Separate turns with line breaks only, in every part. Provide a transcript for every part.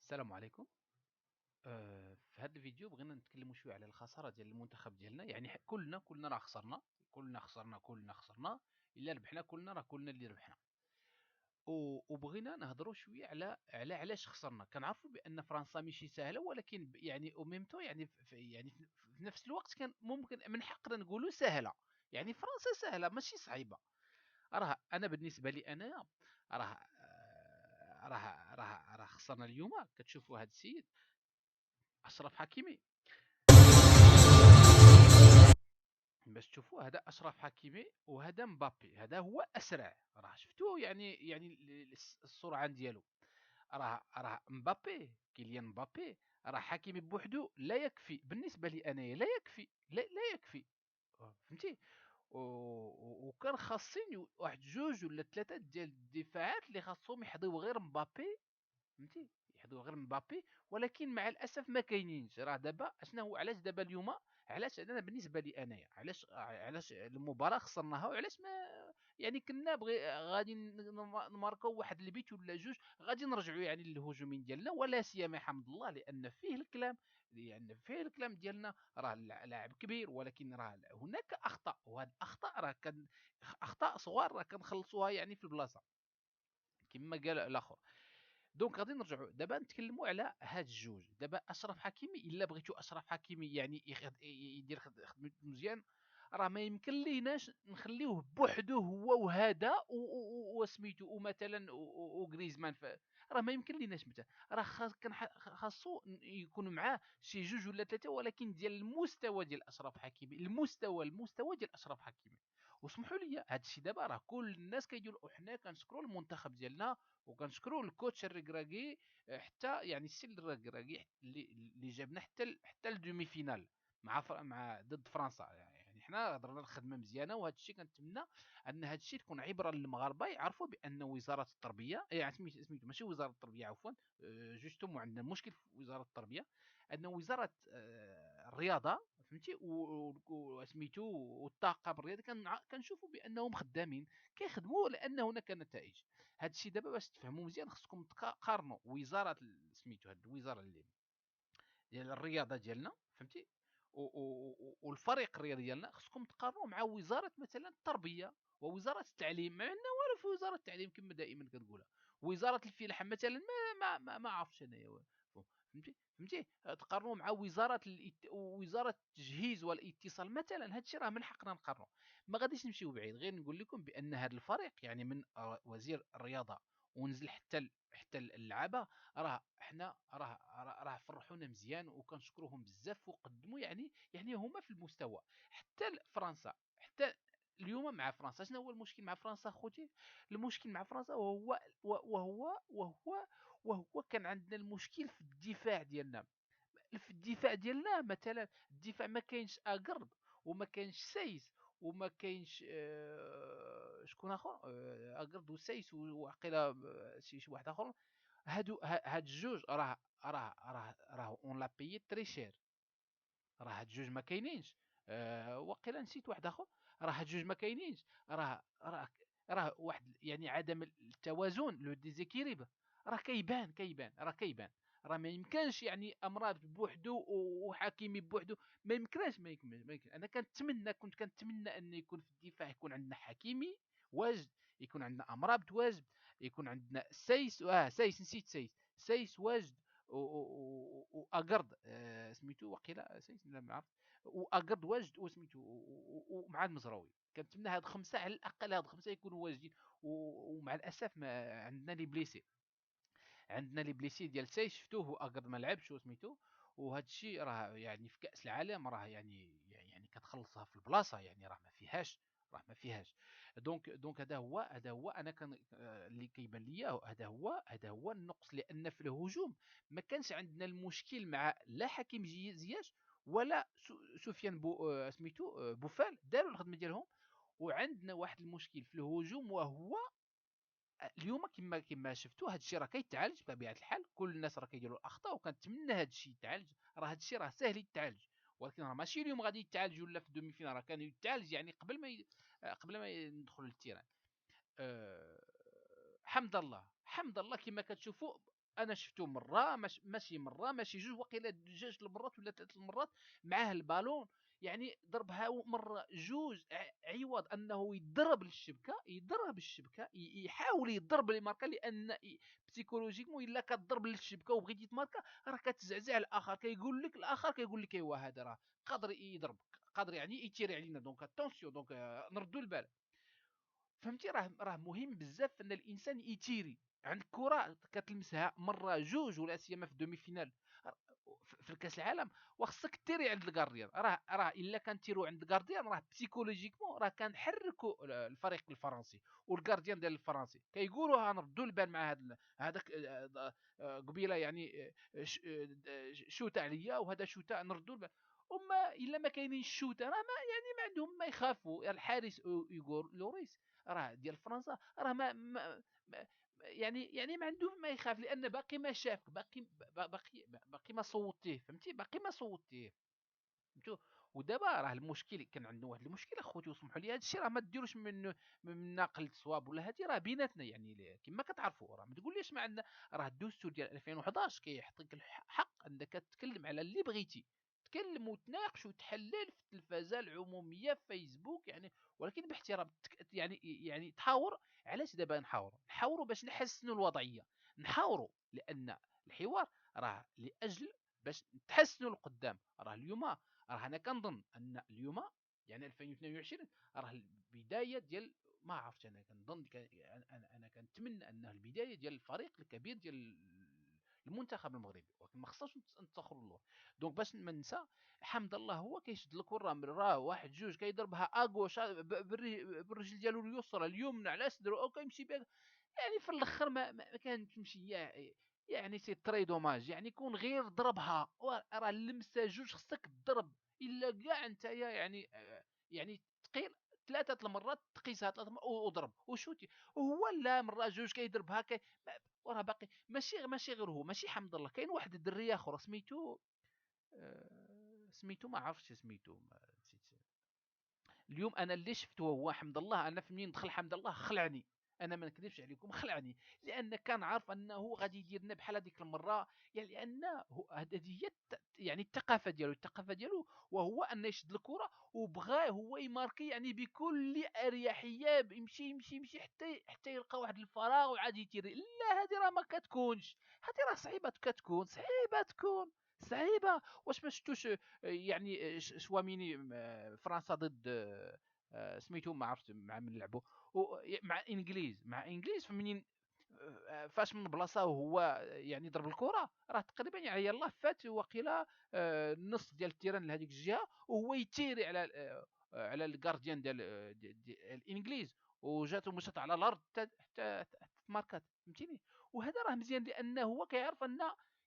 السلام عليكم. في هذا الفيديو بغينا نتكلموا شويه على الخساره ديال المنتخب ديالنا، يعني كلنا راه خسرنا. كلنا خسرنا. الا ربحنا كلنا راه كلنا اللي ربحنا. وبغينا نهضروا شويه على علاش خسرنا. كنعرفوا بان فرنسا ماشي سهله، ولكن يعني او ميم تو يعني في نفس الوقت كان ممكن من حقنا نقولوا سهله. يعني فرنسا سهله ماشي صعيبه. راه انا بالنسبه لي انايا راه راه خسرنا اليوم. كتشوفوا هذا السيد اشرف حكيمي، باش تشوفوا هذا اشرف حكيمي وهذا مبابي، هذا هو اسرع. راه شفتوه يعني السرعه ديالو. راه مبابي، كيليان مبابي. راه حكيمي بوحدو لا يكفي بالنسبه لي انايا، لا يكفي، لا يكفي. فهمتي؟ وكان خاصين واحد جوج ولا ثلاثه ديال الدفاعات اللي خاصهم يحضيو غير مبابي. فهمتي؟ يحضروا غير مبابي. ولكن مع الاسف ما كاينينش. راه دابا اشنا هو علاش دابا اليوم، علاش انا بالنسبه لي انايا علاش المباراه خسرناها، وعلاش ما يعني كنا غادي نماركو واحد البيت ولا جوج، غادي نرجعوا يعني للهجومين ديالنا، ولا سيما حمد الله لان فيه الكلام. لان فيه الكلام ديالنا راه لاعب كبير، ولكن راه هناك اخطاء، وهاد الاخطاء راه كان اخطاء صغار راه كنخلصوها يعني في البلاصه كما قال الاخر. دونك غادي نرجعوا دابا نتكلموا على هاد الجوج. دابا اشرف حكيمي الا بغيتو اشرف حكيمي يعني يدير خدمته مزيان، راه ما يمكن ليناش نخليوه بوحدو هو وهذا وسميتو ومثلا وغريزمان راه ما يمكن ليناش مثلا. راه كان خاصو يكون معاه شي جوج ولا ثلاثه، ولكن ديال المستوى ديال اشرف حكيمي، المستوى ديال اشرف حكيمي. وسمحوا لي هذا الشيء دابا راه كل الناس كيديروا، وحنا كنشكروا المنتخب ديالنا وكنشكروا الكوتش الركراكي. حتى يعني السي الركراكي اللي جابنا حتى الدومي فينال مع ضد فرنسا. يعني حنا هضرنا الخدمه مزيانه، وهذا الشيء كنتمنى ان هذا الشيء تكون عبره للمغاربه، يعرفوا بان وزاره التربيه يعني سميتو ماشي وزاره التربيه عفوا. جوستومون عندنا مشكل في وزاره التربيه، ان وزاره الرياضه فهمتي وسميتو والطاقم الرياضي كنشوفوا بانهم خدامين، كيخدموا لان هناك نتائج. هذا الشيء دابا باش تفهموا مزيان خصكم تقارنوا وزاره سميتو هذه الوزاره اللي ديال الرياضه ديالنا فهمتي، والفريق الرياضي ديالنا خصكم تقارنوه مع وزاره مثلا التربيه ووزاره التعليم. ما عندنا والو في وزاره التعليم كما دائما كنقولها. وزاره الفلاحه مثلا ما عرفتش انايا. فهمتي تقارنوه مع وزاره التجهيز والاتصال مثلا. هذا الشيء راه من حقنا نقارنوه. ما غاديش نمشيو بعيد، غير نقول لكم بان هذا الفريق يعني من وزير الرياضه ونزل حتى اللعابه، راه حنا راه فرحونا مزيان وكنشكروهم بزاف وقدموا يعني هما في المستوى. حتى فرنسا، حتى اليوم مع فرنسا شنو هو المشكل مع فرنسا خوتي؟ المشكل مع فرنسا وهو كان عندنا المشكل في الدفاع ديالنا. في الدفاع ديالنا مثلا الدفاع ما كاينش اغرد، وما كاينش سايس، وما كاينش شكون اخر اغرد وسايس وعقيله شي واحد اخر. هاد الجوج راه اون لا بيي تري شير. راه هاد الجوج ما كاينينش. وقيلا نسيت واحد اخر. راه هاد الجوج ما كاينينش. راه واحد يعني عدم التوازن لو ديزيكيريب. راه كيبان. راه ما يمكنش يعني امراض بوحدو وحكيمي بوحدو. ما يمكنش. انا كنت كنتمنى ان يكون في الدفاع يكون عندنا حكيمي واجد، يكون عندنا امراض واجد، يكون عندنا سايس. سايس نسيت سايس واجد، واقرد سميتو وقيلا سايس لا ما عرفت. واقرد واجد وسميتو ومع المزراوي. كنتمنى هاد خمسه على الاقل، هاد خمسه يكونوا واجدين. ومع الاسف ما عندنا لي بليسي. عندنا لي بليسي ديال سايس شفتوه واقرد ما لعبش وسميتو. وهذا الشيء راه يعني في كاس العالم راه يعني كتخلصها في البلاصه، يعني راه ما فيهاش. دونك هذا هو انا كان اللي كيبان ليا هذا هو النقص. لان في الهجوم ما كانش عندنا المشكل مع لا حكيم زياش ولا سفيان سميتو بوفال داروا الخدمه ديالهم. وعندنا واحد المشكل في الهجوم، وهو اليوم كما شفتوا هذا الشيء راه كيتعالج بطبيعه الحال. كل الناس راه كيديروا الاخطاء، وكنتمنى هذا الشيء يتعالج. راه هذا الشيء راه ساهل يتعالج، ولكن راه ماشي اليوم غادي يتعالج ولا في الدومي فينال. راه كان يتعالج يعني قبل ما ندخلوا للتيران. حمد الله كما كتشوفوا. انا شفتو مره، ماشي مره، ماشي جوج، وقيله جوج المرات ولا ثلاث المرات معاه البالون. يعني ضربها مره جوج، عوض انه يضرب للشبكه، يضرب الشبكه، يحاول يضرب لي ماركا، لان بسيكولوجيكمون الا كتضرب للشبكه وبغيتي تماركا راه كتزعزع الاخر، كيقول لك الاخر، كيقول لك ايوا هذا راه قادر يضرب، قادر يعني يتيري علينا، دونك اتونسيون، دونك نردوا البال. فهمتي؟ راه مهم بزاف ان الانسان يتيري. عندك كره كتلمسها مره جوج، ولا سيما في دومي فينال في الكاس العالم، وخصك تيري عند الكارديان. راه الا كنتيرو عند الكارديان، راه بسيكولوجيكمون راه كنحركوا الفريق الفرنسي والكارديان ديال الفرنسي، كيقولوا نردوا البال مع هذاك قبيله يعني شوت عليا، وهذا شوته نردوا البال. اما الا ما كاينينش الشوته، راه ما يعني ما عندهم ما يخافوا. الحارس يغور لوريس راه ديال فرنسا، راه يعني ما عندهم ما يخاف، لان باقي ما شافك، باقي ما صوتيه، فهمتي؟ باقي ما صوتيه، فهمتوا؟ ودابا راه المشكل كان عندنا واحد المشكل اخوتي، وسمحوا لي، هذا الشيء راه ما ديروش من نقل صواب ولا هذه، راه بيناتنا يعني كما كتعرفوا، راه ما تقوليش ما عندنا. راه الدستور ديال 2011 كيعطيك الحق انك تتكلم على اللي بغيتي، تكلم وتناقش وتحلل في التلفازه العموميه في فيسبوك يعني، ولكن باحترام. يعني تحاور. علاش دابا نحاوروا باش نحسنوا الوضعيه، نحاوروا لان الحوار راه لاجل باش نتحسنوا لقدام. راه اليوم، راه انا كنظن ان اليوم يعني 2022 راه البدايه ديال، ما عرفتش، انا كنظن انا كنتمنى انه البدايه ديال الفريق الكبير ديال المنتخب المغربي، ولكن ما خصناش نتاخروا له. دونك باش ما ننسى، حمد الله هو كيشد الكره من راه واحد جوج، كيضربها اغوش بالرجل ديالو اليسرى، اليمنى على صدره، او كيمشي بها. يعني في الاخر ما كانت تمشي، يعني سي تري دوماج، يعني كون غير ضربها، راه اللمسه جوج خصك تضرب، الا كاع انت يعني يعني تقيل ثلاثه المرات، تقيسها ثلاث مرات وضرب وشوتي. وهو لا، مره جوج كيضربها وراه باقي ماشي غير هو، ماشي حمد الله، كاين واحد الدري اخر سميتو سميتو ما عرفتش سميتو، نسيت. اليوم انا اللي شفته هو حمد الله، انا منين دخل حمد الله خلعني، انا ما نكذبش عليكم، خلعني، لان كان عارف انه غادي يديرنا بحال هذيك المره. يعني لان هذه هي يعني الثقافه ديالو وهو ان يشد الكره، وبغى هو يماركي يعني بكل اريحيه، يمشي حتى يلقى واحد الفراغ وعاد يتيري. لا، هذه راه ما كتكونش، هذه راه صعيبه كتكون، صعيبه تكون صعيبه. واش ما شفتوش يعني شواميني فرنسا ضد سميتو ما عرفت مع من لعبوا، مع انجليز فمنين فاش من بلاصه وهو يعني ضرب الكره، راه تقريبا يعني يلاه فات وقيله النص ديال التيران لهذيك الجهه، وهو يتيري على الكارديان ديال الانجليز، وجات ومشات على الارض حتى ماركات، فهمتيني؟ وهذا راه مزيان لانه هو كيعرف ان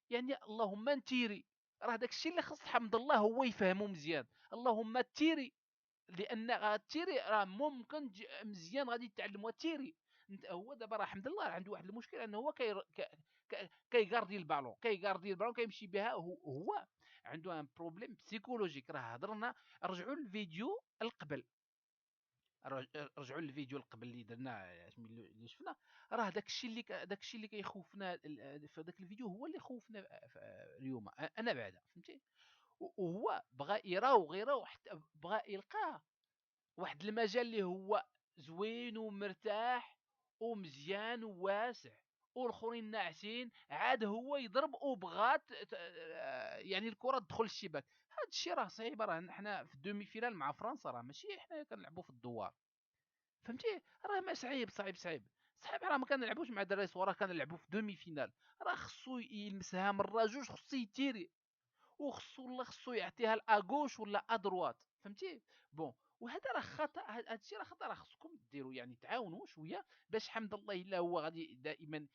يعني اللهم نتيري. راه داك الشيء اللي خص حمد الله هو يفهمه مزيان، اللهم تيري، لان تيري راه ممكن مزيان غادي تعلموا تيري. هو دابا راه الحمد لله عنده واحد المشكل، انه هو كيغاردي البالون، كيمشي بها، هو عنده ان بروبليم بسيكولوجيك. راه هضرنا، رجعوا للفيديو القبل، رجعوا للفيديو القبل اللي درنا اللي شفنا. راه داك الشيء اللي كيخوفنا في داك الفيديو هو اللي خوفنا اليوم انا بعدا، فهمتي؟ وهو بغى يراوغ حتى بغى يلقاه واحد المجال اللي هو زوين ومرتاح ومزيان وواسع، والاخرين ناعسين، عاد هو يضرب وبغات يعني الكره تدخل الشباك. هذا الشيء راه صعيب، راه حنا في الدومي فينال مع فرنسا، راه ماشي حنا كنلعبوا في الدوار، فهمتي؟ راه ما صعيب صعيب صعيب صعيب، راه ما كنلعبوش مع دراري صغار، كنلعبوا في دومي فينال. راه خصو يلمسها مره جوج، خصو يتيري، خصو يعطيها لاغوش ولا ادروات، فهمتي؟ بون. وهذا راه خطا، هذا الشيء راه خطا، راه خصكم ديروا يعني تعاونوا شويه، باش حمد الله الا هو غادي دائما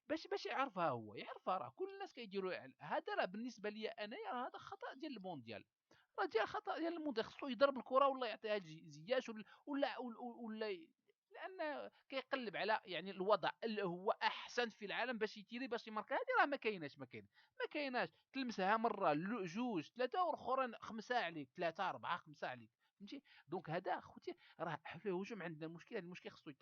باش يعرفها، هو يعرفها، راه كل الناس كيديروا هذا. راه بالنسبه لي انايا راه هذا خطا ديال المونديال، راه ديال خطا ديال المونديال. خصو يضرب الكره ولا يعطيها لزياش ولا لان كيقلب على يعني الوضع اللي هو احسن في العالم باش يتيري باش يمارك. هذه راه ما كايناش تلمسها مره جوج ثلاثه، والاخرين خمسه عليك، ثلاثه اربعه خمسه عليك، فهمتي؟ دونك هذا خوتي راه فيه هجوم. عندنا المشكل، هذا المشكل خصو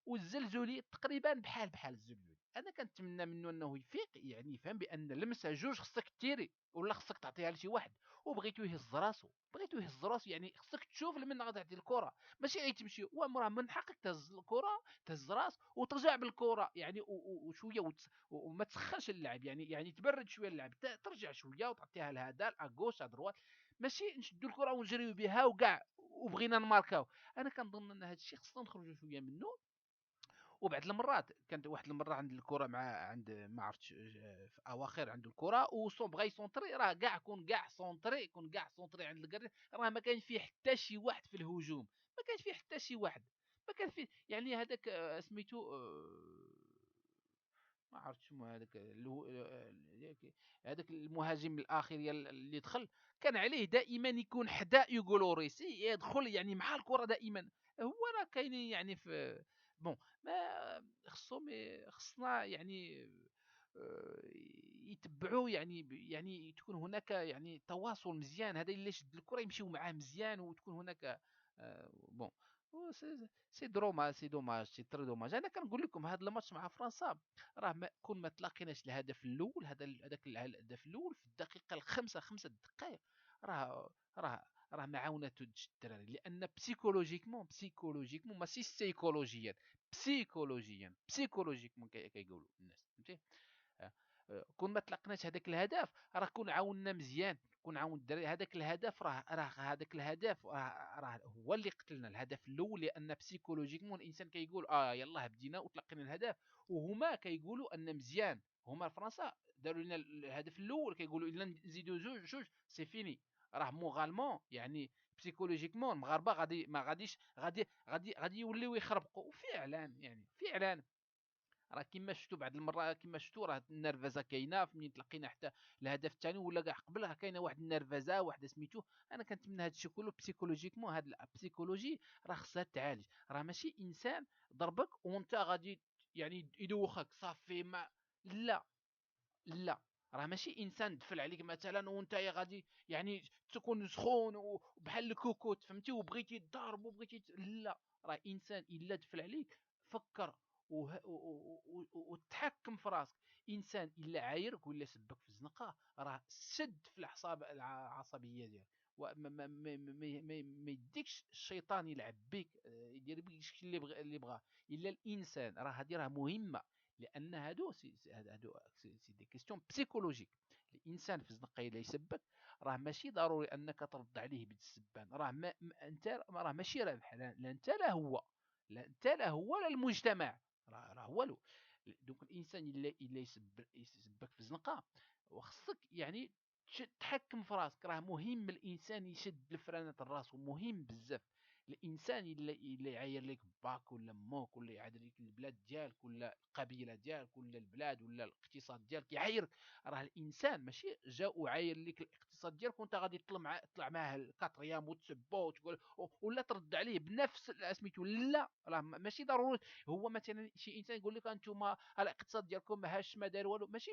والزلزولي تقريبا بحال الزلزولي. انا كنتمنى منه انه يفيق، يعني يفهم بان لمسه جوج خصك تيري، ولا خصك تعطيها لشي واحد. وبغيتو يهز راسو، بغيتو يهز راسو، يعني خصك تشوف لمن غتعطي الكره، ماشي غير تمشي ومراه من حقك تهز الكره، تهز راس وترجع بالكره، يعني وشويه وما تسخنش اللعب، يعني تبرد شويه اللعب، ترجع شويه وتعطيها لهذا اغوش ادروات. ماشي نشدو الكره ونجريو بها وكاع وبغينا نماركاو. انا كنظن ان هذا الشيء خصنا نخرجوا شويه منه. وبعض المرات كانت واحد المره عند الكره مع عند ما عرفتش في اواخر عنده الكره بغا يسونطري، راه كاع كون كاع سونطري، كون كاع سونطري عند الكره، راه ما كان فيه حتى شي واحد في الهجوم، ما كان فيه حتى شي واحد، ما كان فيه يعني هذاك سميتو ما عرفت شنو هذاك هذاك المهاجم الاخر اللي دخل، كان عليه دائما يكون حدا يقول ريسي يدخل يعني مع الكره دائما. هو راه كاينين يعني في بون ما خصنا يعني يتبعوا يعني يعني تكون هناك يعني تواصل مزيان، هذا اللي شد الكره يمشيو معاه مزيان، وتكون هناك بون سي دروما سي دوماج سي تري دوماج. انا كنقول لكم هذا الماتش مع فرنسا راه ما كون ما تلاقيناش الهدف الاول، هذاك الهدف الاول في الدقيقه الخمسه، 5 دقائق، راه راه ما عاوناتوش الدراري، لان بسيكولوجيكمون ماشي سيكولوجيا، بسيكولوجيكمون كيقولوا الناس، فهمتي؟ آه، كون ما تلقناش هذاك الهدف راه كون عاوننا مزيان، كون عاون الدراري. هذاك الهدف راه هذاك الهدف راه هو اللي قتلنا، الهدف الاول، لان بسيكولوجيكمون الانسان كيقول يلاه بدينا وتلقينا الهدف، وهما كيقولوا ان مزيان، هما فرنسا داروا لنا الهدف الاول كيقولوا الا نزيدوا جوج سي فيني، راه موغالمون يعني بسيكولوجيكمون المغاربه غادي ما غاديش غادي يوليو يخربقوا. وفعلا يعني فعلا راه كيما شفتوا بعض المرات، كيما شفتوا راه النرفزه كاينه منين تلقينا حتى الهدف الثاني، ولا كاع قبل راه كاينه واحد النرفزه، واحد سميتو. انا كنتمنى هذا الشيء كله بسيكولوجيكمون، هاد البسيكولوجي راه خصها تعالج. راه ماشي انسان ضربك وانت غادي يعني يدوخك صافي ما، لا لا، راه ماشي انسان دفل عليك مثلا وانت غادي يعني تكون سخون وبحال الكوكوت، فهمتي، وبغيتي تضرب لا، راه انسان الا دفل عليك فكر وتحكم في راسك. انسان الا عايرك ولا سبك في الزنقه راه سد في الاعصاب العصبيه ديالك، وما ما ما ما ما ما يديكش الشيطان يلعب بك، يدير بك الشيء اللي بغاه. الا الانسان راه هذه راه مهمه، لان هادو سي دي كيستيون بسيكولوجيك. الانسان في الزنقه الا يسبك راه ماشي ضروري انك ترد عليه بالسبان، راه انت راه ماشي رابح، لا انت لا هو، لا انت لا هو لا المجتمع، راه والو. دونك الانسان الا يسبك في الزنقه وخصك يعني تحكم في راسك. راه مهم الانسان يشد الفرانات راسو، مهم بزاف. الانسان الا يعاير لك باك ولا موك، ولا يعاير لك البلاد ديالك ولا القبيله ديالك ولا البلاد ولا الاقتصاد ديالك يعايرك، راه الانسان ماشي جا وعاير لك الاقتصاد ديالك وانت غادي تطلع معاه الكاتريام وتسبو وتقول ولا ترد عليه بنفس سميتو، لا راه ماشي ضروري. هو مثلا شي انسان يقول لك انتم الاقتصاد ديالكم ما هاش ما دار والو، ماشي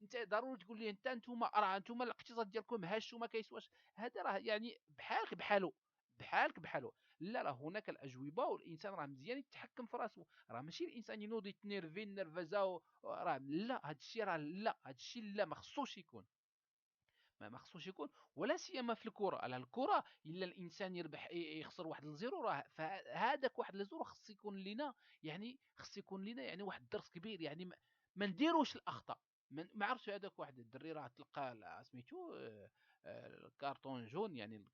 انت ضروري تقول لي انتم راه انتم الاقتصاد ديالكم هاش وما كيسواش. هذا راه يعني بحالك بحالو، بحالك بحالو. لا، راه هناك الاجوبه، والانسان راه مزيان يتحكم في راسو. راه ماشي الانسان ينوض يتنرفي النرفزه راه لا، هذا الشيء راه لا، هذا الشيء لا، ما خصوش يكون، ما خصوش يكون. ولا سيما في الكره، على الكره الا الانسان يربح يخسر واحد الزيرو، راه فهذاك واحد الزيرو خص يكون لنا، يعني خص يكون لنا يعني واحد الدرس كبير، يعني ما نديروش الاخطاء. ما عرفتش هذاك واحد الدري راه تلقى سميتو الكارطون جون، يعني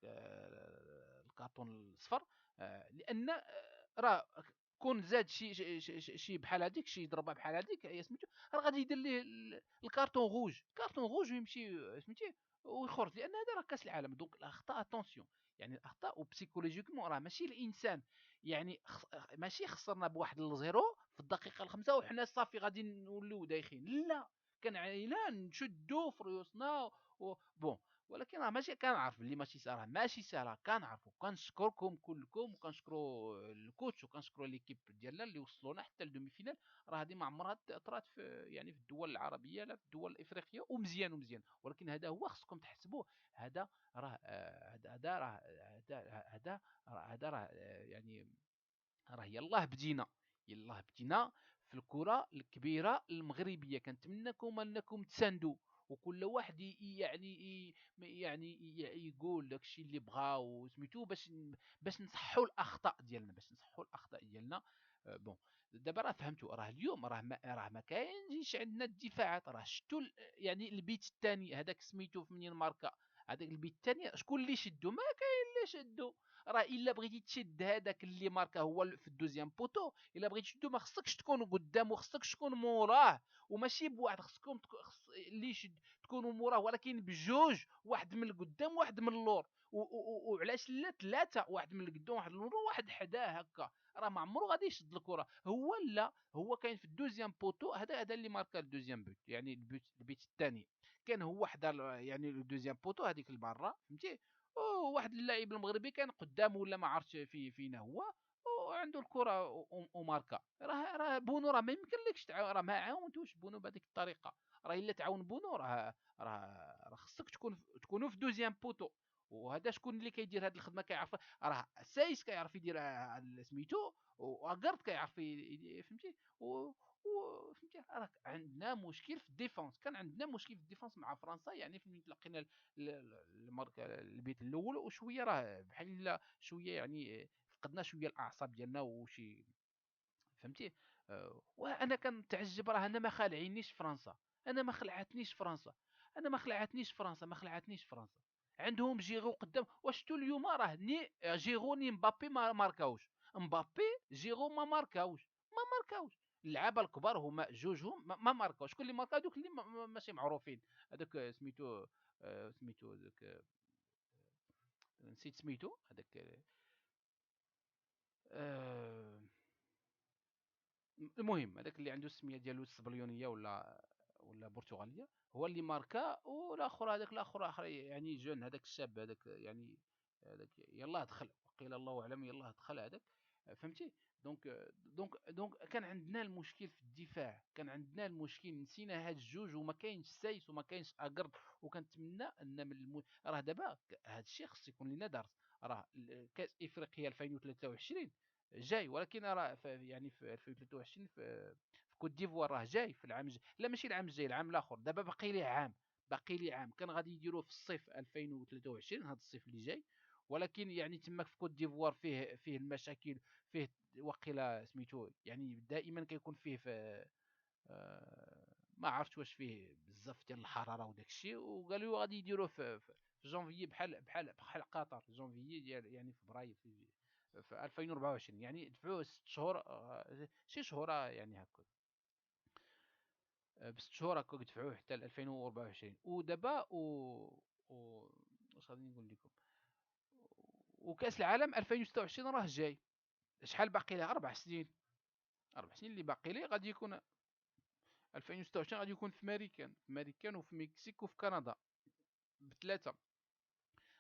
الكارطون الصفر، لان راه كون زاد شي بحال هذيك، شي ضربه بحال هذيك هي سميتو، راه غادي يدير ليه الكارطون روج، كارطون روج ويمشي سميتي ويخرج، لان هذا راه كاس العالم. دونك الاخطاء اتونسيون، يعني الاخطاء وبسيكولوجيكمون راه ماشي الانسان يعني ماشي خسرنا بواحد الزيرو في الدقيقه الخمسه وحنا صافي غادي نوليو دايخين، لا، كان علينا نشدو في ريوسنا بون. ولكن راه ماشي كنعرف بلي ماشي سهله، ماشي سهله، كنعرفوا. كنشكركم كلكم، وكنشكروا الكوتش، وكنشكروا ليكيب ديالنا اللي وصلونا حتى لدومي فينال. راه هذه ما عمرها طرات في يعني في الدول العربيه لا في الدول الافريقيه، ومزيان ومزيان. ولكن هذا هو خصكم تحسبوه. هذا راه هذا راه هذا راه يعني راه يلاه بدينا، يلاه بدينا في الكره الكبيره المغربيه. كنتمنىكم انكم تساندوا، وكل واحد يقول داكشي اللي بغاو سميتو، باش نصحوا الاخطاء ديالنا، بون. دابا راه فهمتوا، راه اليوم راه ما كاينش عندنا الدفاعات. راه شفتوا يعني البيت الثاني هذاك سميتو في منين ماركا، هذاك البيت الثاني شكون اللي شدو؟ ما كاين اللي شدو. راه الا بغيتي تشد هذاك اللي ماركا هو في الدوزيام بوتو، الا بغيتي تشدو ما خصكش تكون قدامه، خصكش تكون موراه. وماشي بواحد، خصكم اللي يشد تكونوا موراه، ولكن بجوج، واحد من القدام واحد من اللور. وعلاش لا ثلاثه، واحد من القدام واحد من اللور واحد حداه هكا. راه ما عمرو غادي يشد الكره هو. لا، هو كاين في الدوزيام بوتو، هذا اللي ماركا الدوزيام بوت، يعني البيت الثاني كان هو حدا يعني الدوزيام بوتو هذيك البارة، فهمتي. وواحد اللاعب المغربي كان قدامه ولا ما عرفتش فينا هو، وعنده الكره وماركا. راه بونو راه ما يمكنلكش راه ما عاونتوش بونو بهذيك الطريقه. راه الا تعاون بونو راه خصك تكونوا في دوزيام بوتو. وهذا شكون اللي كيدير هذه الخدمه كيعرف؟ راه سايس كيعرف يدير سميتو، واكارد كيعرف فهمتي. فهمتي راه عندنا مشكل في الديفونس، كان عندنا مشكل في الديفونس مع فرنسا، يعني فين تلقينا البيت الاول وشويه راه بحال شويه يعني فقدنا شويه الاعصاب ديالنا وشي، فهمتي. وانا كنتعجب، راه انا ما خالعينيش فرنسا، انا ما خلعتنيش فرنسا، ما خلعتنيش فرنسا. عندهم جيرو قدام. واش شفتوا اليوم؟ راه ني جيرو ني مبابي ما ماركاوش. مبابي جيرو ما ماركاوش. اللعابه الكبار هما جوجهم ما ماركاوش. شكون اللي ماركا؟ دوك اللي ماشي معروفين. هذاك سميتو، سميتو ذاك، نسيت سميتو هذاك. آه، المهم هذاك اللي عنده السميه ديالو السبليونيه ولا برتغاليه، هو اللي ماركا. والاخر هذاك الاخر اخر يعني جون، هذاك الشاب هذاك يعني، هذاك يلاه دخل، وقيل الله اعلم يلاه دخل هذاك، فهمتي. دونك كان عندنا المشكل في الدفاع، كان عندنا المشكل، نسينا هاد الجوج، وما كاينش سايس وما كاينش اكرد. وكنتمنى ان راه دابا هاد الشيء خص يكون لنا درس. راه كاس افريقيا 2023 جاي، ولكن راه يعني في 2023 في كوت ديفوار راه جاي في العام الجاي. لا ماشي العام الجاي، العام الاخر. دابا باقي لي عام كان غادي يديروه في الصيف 2023، هذا الصيف اللي جاي. ولكن يعني تماك في كوت ديفوار فيه المشاكل، فيه وقيلا سميتو، يعني دائما كيكون فيه في ما عرفت واش فيه بزاف ديال الحراره وداك الشيء. وقالوا غادي يديروه في جونفيي، بحال قطر جونفيي ديال يعني فبراير في 2024، يعني دفعوه 6 شهور، شي شهور يعني هكا. ب6 شهور هكا دفعوه حتى ل 2024. ودابا واش غادي نقول لكم، وكاس العالم 2026 راه جاي. شحال باقي ليه؟ 4 سنين. 4 سنين اللي باقي ليه غادي يكون 2026، غادي يكون في ماريكان وفي مكسيك وفي كندا، بثلاثه.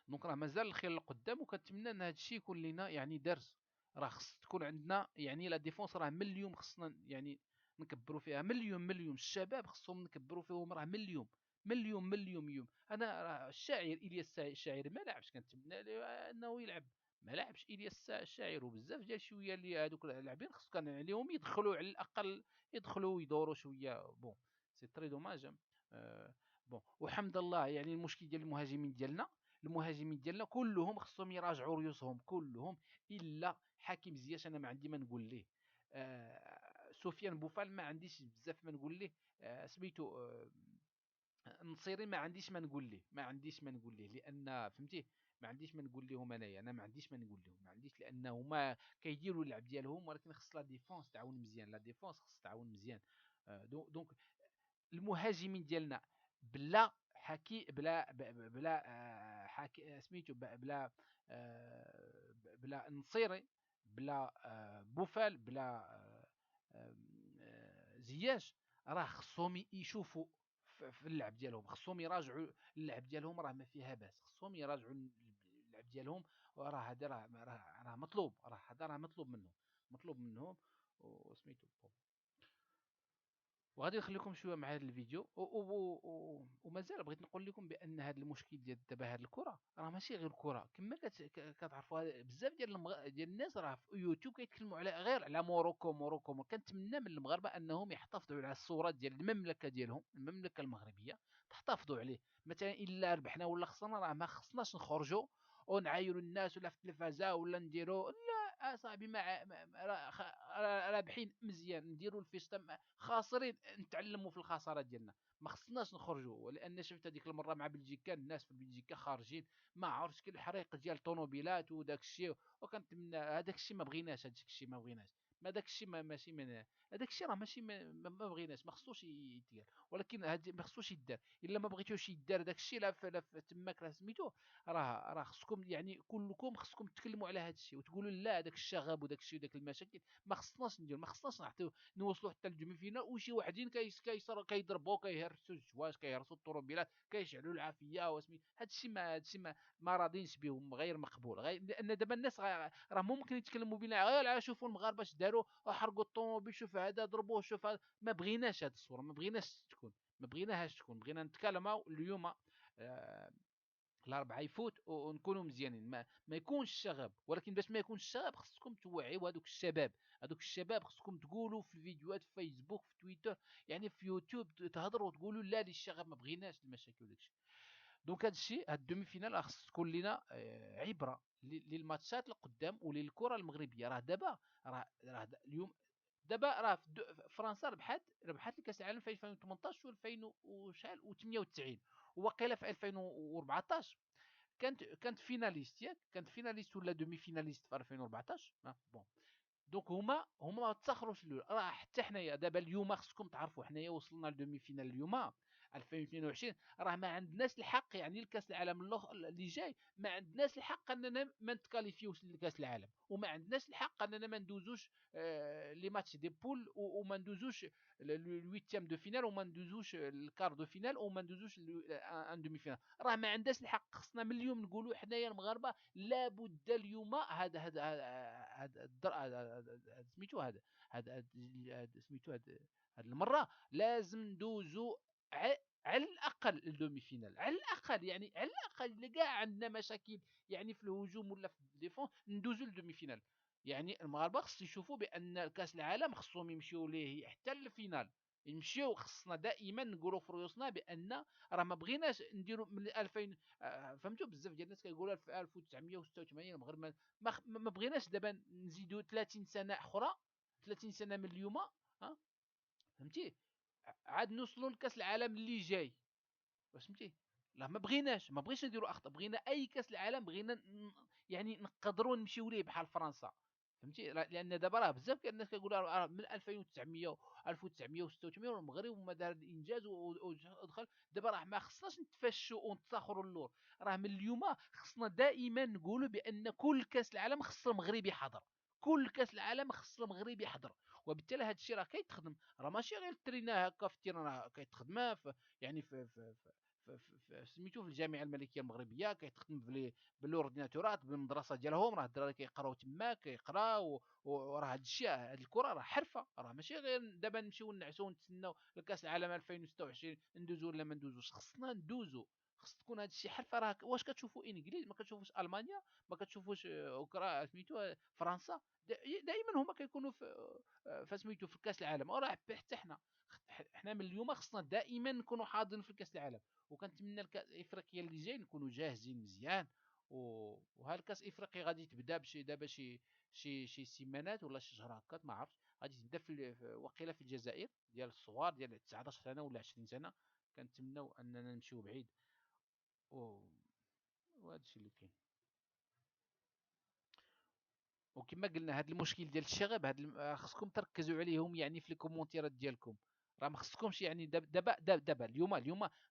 دونك راه مازال الخير للقدام، وكنتمنى ان هذا الشيء يكون لنا يعني درس. راه خص تكون عندنا يعني لا ديفونس راه مليون، خصنا يعني نكبروا فيها مليون. الشباب خصهم نكبروا فيهم، راه مليون. انا راه الشاعر الياس الشاعر ما لعبش، كنتمنى له انه يلعب. ما لعبش الياس الشاعر، وبزاف ديال شويه اللي هذوك اللاعبين خص كان عليهم يدخلوا على الاقل، يدخلوا ويدوروا شويه. بون سي تري دوماج. بون وحمد الله، يعني المشكل ديال المهاجمين ديالنا كلهم خصهم يراجعوا ريوسهم كلهم، الا حكيم زياش انا ما عندي ما نقول ليه. سفيان بوفال ما عنديش بزاف ما نقول ليه. سميتو نصيري ما عنديش ما نقول ليه لان فهمتي. ما عنديش ما نقول لهم انايا، انا ما عنديش ما نقول لهم، ما عنديش، لانه ما كيديروا اللعب ديالهم. ولكن خص لا ديفونس تعاون مزيان، دونك المهاجمين ديالنا بلا حكي بلا حكي سميتو بلا بلا نصيري، بلا بوفال، بلا زياش. راه خصهم يشوفوا في اللعب ديالهم، خصهم يراجعوا اللعب ديالهم. راه ما فيها باس، خصهم يراجعوا اللعب ديالهم. وراه هذا راه مطلوب، هذا راه مطلوب منهم. وسميتو وغادي نخليكم شويه مع هذا الفيديو ومازال بغيت نقول لكم بان هذا المشكل ديال دابا هذه الكره راه ماشي غير كره كما كتعرفوا بزاف ديال الناس راه في يوتيوب كيتكلموا على غير على موروكو كنتمنى من المغاربه انهم يحتفظوا على الصورات ديال المملكه ديالهم المملكه المغربيه تحتفظوا عليه مثلا الا ربحنا ولا خسرنا راه ما خصناش نخرجوا ونعايروا الناس ولا في التلفازه ولا نديروا لا اصاحبي رابحين مزيان نديروا الفيستا خاسرين نتعلموا في الخساره ديالنا ما خصناش نخرجوا لان شفت هذيك المره مع بلجيكا الناس في بلجيكا خارجين ما عرفتش كاين الحريق ديال الطوموبيلات وداك الشيء وكنتمنى هذاك الشيء ما بغيناش هذاك الشيء ما بغيناش ما داك الشيء ماشي من هذاك الشيء راه ماشي ما بغيناش ما خصوش يدير ولكن هذا ما خصوش يدار الا ما بغيتوش يدار داك الشيء لا تماك راه سميتو راه خصكم يعني كلكم خصكم تكلموا على هذا الشيء وتقولوا لا داك الشغب وداك الشيء وداك المشاكل ما خصناش ندير ما خصناش نعطيو نوصلوا حتى للدومي فينال وشي وحدين كيضربوا كيهرسوا الجواز كيهرسوا الطوموبيلات كيشعلوا العافيه وسمي هادشي ما راضينش به غير مقبول غير لان دابا الناس راه ممكن يتكلموا بنا غير على شوفوا المغاربه اش داروا حرقوا الطوموبيل شوف هذا ضربوه شوف هذا ما بغيناش هذه الصوره ما بغيناش تكون ما بغيناهاش تكون بغينا نتكلموا اليوم الاربعه يفوت ونكونوا مزيانين ما يكونش الشغب ولكن باش ما يكونش الشغب خصكم توعيوا هذوك الشباب خصكم تقولوا في الفيديوهات في فيسبوك في تويتر يعني في يوتيوب تهضروا وتقولوا لا للشغب ما بغيناش المشاكل وداك الشيء دونك هذا الشيء هاد الدومي فينال خص تكون لنا عبره للماتشات القدام وللكره المغربيه راه دابا راه اليوم دابا راه فرنسا ربحت الكاس العالم في 2018 و2000 وشحال و98 وواقيلا في 2014 كانت فيناليست ياك كانت فيناليست ولا دومي فيناليست في 2014 بون دونك هما ما تاخروش الاولى راه حتى حنايا دابا اليوم خصكم تعرفوا حنايا وصلنا لدومي فينال اليوم 2022 راه ما عندناش الحق يعني الكاس العالم اللي جاي ما عندناش الحق اننا ما نتكاليفيوش لكاس العالم وما عندناش الحق اننا ما ندوزوش لي ماتش دي بول وما ندوزوش الويتيام دو فينال وما ندوزوش الكار دو فينال وما ندوزوش ان دومي فينال راه ما عندناش الحق خصنا من اليوم نقولوا حنايا المغاربه لابد اليوم هذا سميتو هذا سميتو هذا المره لازم ندوزو على الاقل الدومي فينال على الاقل يعني على الاقل الا كاع عندنا مشاكل يعني في الهجوم ولا في الديفونس ندوزو للدومي فينال يعني المغاربه خص يشوفوا بان كاس العالم خصهم يمشيو ليه حتى للفينال يمشيو خصنا دائما نقولوا في رؤوسنا بان راه ما بغيناش نديروا من 2000 فهمتوا بزاف ديال الناس كيقولوا في 1986 المغرب ما بغيناش دابا نزيدوا 30 سنه اخرى 30 سنه من اليوم فهمتي عاد نوصلوا لكاس العالم اللي جاي واش فهمتي لا ما بغيناش نديروا اخطاء بغينا اي كاس العالم بغينا يعني نقدروا نمشيو ليه بحال فرنسا فهمتي لان دابا راه بزاف ديال الناس كيقولوا من 2900 1986 والمغرب وما دار الانجاز ودخل دابا راه ما خصناش نتفشوا ونتساخروا اللور راه من اليوم خصنا دائما نقولوا بان كل كاس العالم خص المغرب يحضر كل كاس العالم خص المغرب يحضر وبالتالي هذا الشيء راه كيتخدم راه ماشي غير الترينا هكا في التيران راه كيتخدم يعني سميتو في الجامعه الملكيه المغربيه كيتخدم بالاورديناتورات بالمدرسه ديالهم راه الدراري كيقراو تما كيقراو وراه هذا الشيء هذه الكره راه حرفه راه ماشي غير دابا نمشيو نعسو ونتسناو لكاس العالم 2026 ندوزو ولا ما ندوزوش خصنا ندوزو خص تكون هذا الشيء حرفه راه واش كتشوفوا انجليز ما كتشوفوش المانيا ما كتشوفوش اوكرا سميتو فرنسا دائما هما كيكونوا فسميتو في كاس العالم وراه حتى حنا من اليوم خصنا دائما نكونوا حاضرين في كاس العالم وكنتمنى افريقيا اللي جاي نكونوا جاهزين مزيان وها الكاس افريقيا غادي تبدا بشي دابا شي سيمانات ولا شي شهر هكا ما عرفتش غادي تبدا وقيله في الجزائر ديال الصغار ديال 19 سنه ولا 20 سنه كنتمناو اننا نمشيو بعيد و... وهذا الشيء اللي كاين وكما قلنا هذا المشكل ديال الشغب خصكم تركزوا عليهم يعني في الكومونتيرات ديالكم راه ما خصكمش يعني دابا اليوم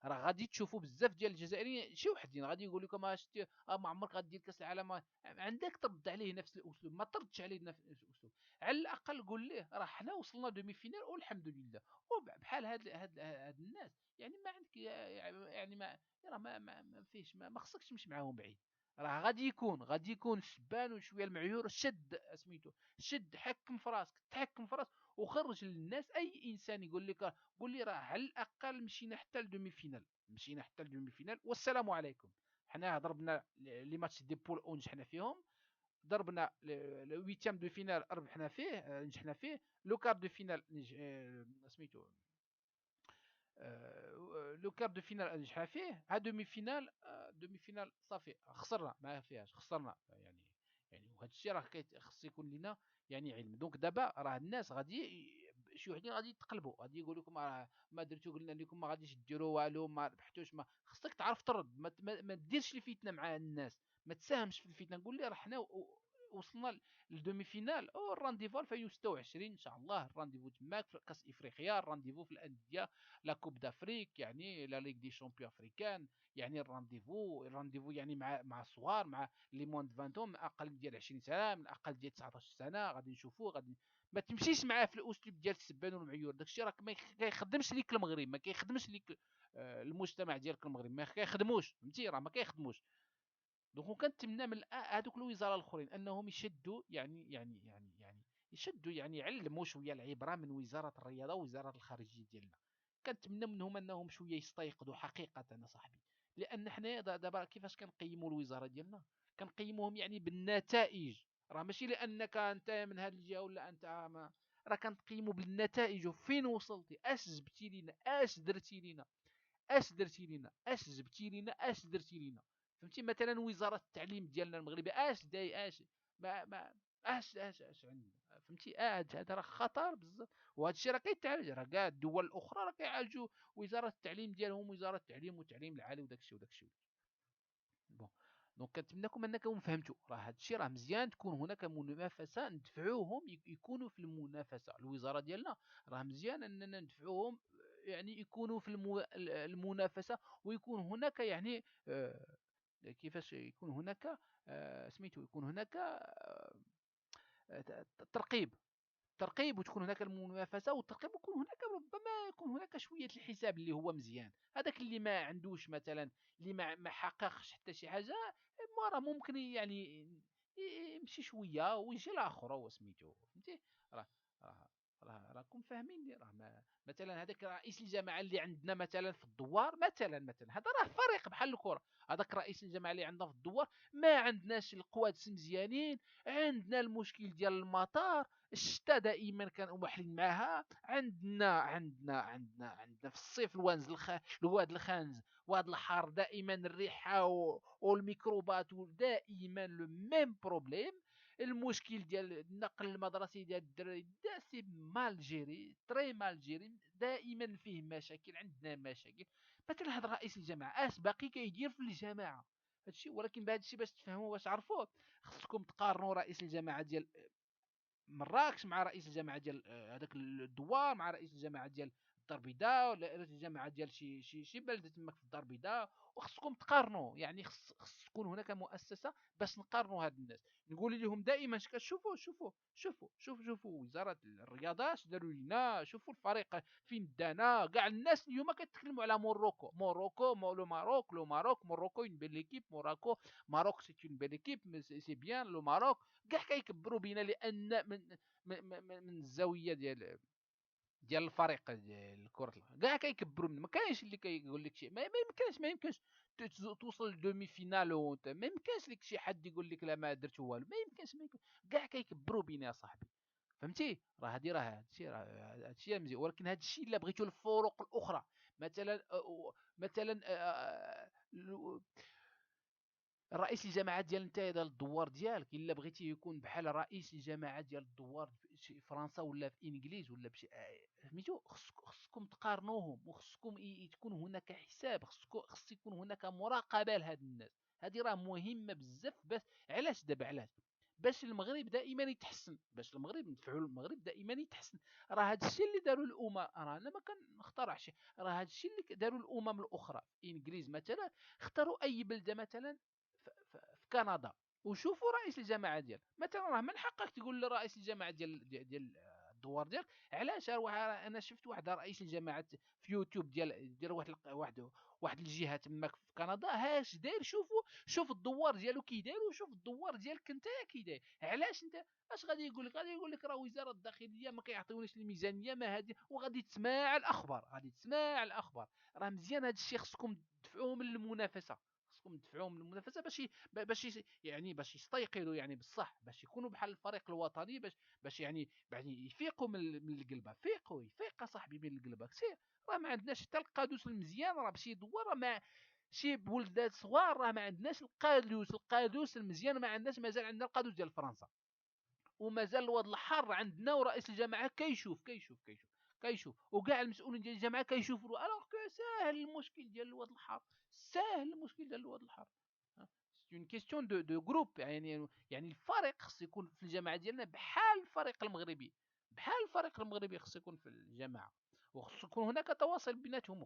راه غادي تشوفوا بزاف ديال الجزائريين شي وحدين غادي يقول لكم شتي ما عمرك غدير كاس العالم عندك ترد عليه نفس الاسلوب ما تردش عليه نفس الاسلوب على الاقل قول ليه راه حنا وصلنا دومي فينال والحمد لله وبحال هاد الناس يعني ما عندك يعني ما راه ما فيش ما خصكش تمشي معاهم بعيد راه غادي يكون الشبان وشويه المعيور، شد سميتو، شد حكم في راسك، تحكم في راسك وخرج للناس. اي انسان يقول لك، قول لي راه على الاقل مشينا حتى لدومي فينال، مشينا حتى لدومي فينال والسلام عليكم. حنا ضربنا لي ماتش دي بول ونجحنا فيهم، ضربنا لو ويتيام دو فينال ربحنا فيه، نجحنا فيه. لو كار دو فينال سميتو، لو كار دو فينال نجحنا فيه. ها دومي فينال، دومي فينال صافي خسرنا، ما فيهاش خسرنا يعني. يعني وهذا الشيء راه خص يكون لنا يعني علم. دونك دابا راه الناس غادي شي وحدين غادي يتقلبوا، غادي يقول لكم راه ما درتو، قلنا لكم ما غاديش ديروا والو، ما ربحتوش. ما خصك تعرف ترد، ما ديرش الفتنه مع الناس، ما تساهمش في الفتنه. نقول لي راه حنا وصلنا للدومي فينال، او الرانديفو 2026 ان شاء الله، الرانديفو تماك في كاس افريقيا، الرانديفو في الانديه، لا كوب دافريك يعني، لا ليغ دي شامبيون افريكان. يعني الرانديفو يعني مع الصغار، مع لي موان دو 20 من اقل ديال 20 سنه، من اقل ديال 19 سنه، غادي نشوفوه. غادي ما تمشيش معاه في الاسلوب ديال السبان والمعيور. داكشي راك ما كيخدمش ليك المغرب، ما كيخدمش ليك المجتمع ديالك المغرب، ما كيخدموش، فهمتي؟ راه ما كيخدموش. دونك كنتمنى من هذوك الوزراء الاخرين انهم يشدوا يعني يشدوا، يعني يعلموا شويه العبره من وزاره الرياضه ووزاره الخارجيه ديالنا. كنتمنى منهم انهم شويه يستيقظوا حقيقه انا صاحبي. لان حنا دابا كيفاش كنقيموا الوزاره ديالنا؟ كنقيموهم يعني بالنتائج. راه ماشي لانك انت من هذه الجهه ولا انت ما، راه كنقيموا بالنتائج. وفين وصلتي، اش جبتي لينا، اش درتي لينا، اش درتي لينا، اش جبتي لينا، اش درتي لينا. فهمتي؟ مثلا وزاره التعليم ديالنا المغربي اش داي، اش ما اش عندنا. فهمتي؟ هذا راه خطر بزاف. وهذا الشيء راه كيتعالج، راه كاع الدول الاخرى راه كيعالجوا وزاره التعليم ديالهم، وزاره التعليم والتعليم العالي وداك الشيء وداك الشيء. بون، دونك كنتمنىكم انكم فهمتوا راه هذا الشيء راه مزيان تكون هناك منافسه، ندفعوهم يكونوا في المنافسه. الوزاره ديالنا راه مزيان اننا ندفعوهم يعني يكونوا في المنافسه، ويكون هناك يعني كيفاش يكون هناك سميتو، يكون هناك ترقيب، ترقيب، وتكون هناك المنافسه والترقيب، ويكون هناك ربما يكون هناك شويه الحساب اللي هو مزيان. هذاك اللي ما عندوش مثلا، اللي ما حققش حتى شي حاجه، ما راه ممكن يعني يمشي شويه ويجي لاخر هو سميتو. فهمتي؟ راه راه راكم فاهمين. راه مثلا هذاك رئيس الجماعه اللي عندنا مثلا في الدوار، مثلا هذا راه فريق بحال الكره. هذاك رئيس الجماعه اللي عندنا في الدوار ما عندناش القوادس مزيانين، عندنا المشكل ديال المطار، الشتاء دائما كانوا محلين معها. عندنا في الصيف الواد الخانز، واد الحار دائما الريحه والميكروبات، ودائما لو ميم بروبليم. المشكل ديال النقل المدرسي ديال الدراري دا سي مال جيري، تري مال جيري، دائما فيه مشاكل، عندنا مشاكل. مثلا هذا رئيس الجماعه اش باقي كيدير في الجماعه؟ هادشي. ولكن بهذا الشيء باش تفهموا، باش تعرفوه، خصكم تقارنوا رئيس الجماعه ديال مراكش مع رئيس الجامعه ديال هذاك الدوار، مع رئيس الجامعه ديال الدار البيضاء، ولا رئيس الجامعه ديال شي بلده تماك في الدار البيضاء. وخصكم تقارنوا، يعني خص تكون هناك مؤسسه باش نقارنوا هاد الناس. نقول لهم دائما شوفوا شوفوا وزاره الرياضه اش داروا لينا، شوفوا الفريق فين دانا. كاع الناس اليوم كيتكلموا على موروكو لو ماروك موروكو اون بيل ليكيب، ماروك سي اون بيل ليكيب، سي بيان لو ماروك. كاع كيكبروا بينا لان من الزاويه ديال الفريق ديال كره القدم، كاع كيكبروا منا. ما كاينش اللي كيقول لك شيء، ما يمكنش توصل لدومي فينال وانت ما يمكنش لك شي حد يقول لك لا ما درت والو. ما يمكنش. كاع كيكبروا بينا يا صاحبي. فهمتي؟ راه هادشي مزيان. ولكن هادشي الا بغيتو الفروق الاخرى، مثلا مثلا رئيس الجماعه ديال نتايا ديال الدوار ديالك، الا بغيتي يكون بحال رئيس الجماعه ديال الدوار في فرنسا ولا في انجليز ولا بشي سميتو، خصكم تقارنوهم، وخصكم تكون هناك حساب، خص يكون هناك مراقبه لهاد الناس. هذه راه مهمه بزاف. بس علاش دابا؟ علاش؟ باش المغرب دائما يتحسن، باش المغرب ندفعوا المغرب دائما يتحسن. راه هذا الشيء اللي داروا الامم، راه انا ما كنخترعش، راه هذا الشيء اللي داروا الامم الاخرى. انجليز مثلا اختاروا اي بلده مثلا في كندا، وشوفوا رئيس الجماعه ديال مثلا، راه من حقك تقول لرئيس الجماعه ديال الدوار ديالك. علاش؟ انا شفت واحد رئيس الجماعه في يوتيوب ديال واحد الجهه تماك في كندا، هاش داير. شوف الدوار ديالو كي داير، وشوف الدوار ديالك انت كي داير. علاش انت اش غادي يقول لك؟ غادي يقول لك راه وزاره الداخليه ما كيعطيونيش الميزانيه، ما هادي، وغادي تسمع الاخبار، راه مزيان هذا الشيء. خصكم تدفعوه من المنافسه، باش يستيقظوا يعني بصح، باش يكونوا بحال الفريق الوطني، باش يفيقوا من القلبه. يفيق صاحبي من القلبه سير. راه ما عندناش حتى القادوس المزيان، راه باش يدور، راه ما شي بولدات صغار راه ما عندناش القادوس المزيان، ما عندناش. مازال عندنا القادوس ديال فرنسا، ومازال الواد الحر عندنا، ورئيس الجماعه كيشوف وكاع المسؤولين ديال الجامعه كيشوفوا. الوغ كو ساهل المشكل ديال الواد الحر، سي اون كيستيون دو جروب. يعني الفريق خص يكون في الجامعه ديالنا بحال الفريق المغربي، خص يكون في الجامعه، وخص يكون هناك تواصل بيناتهم،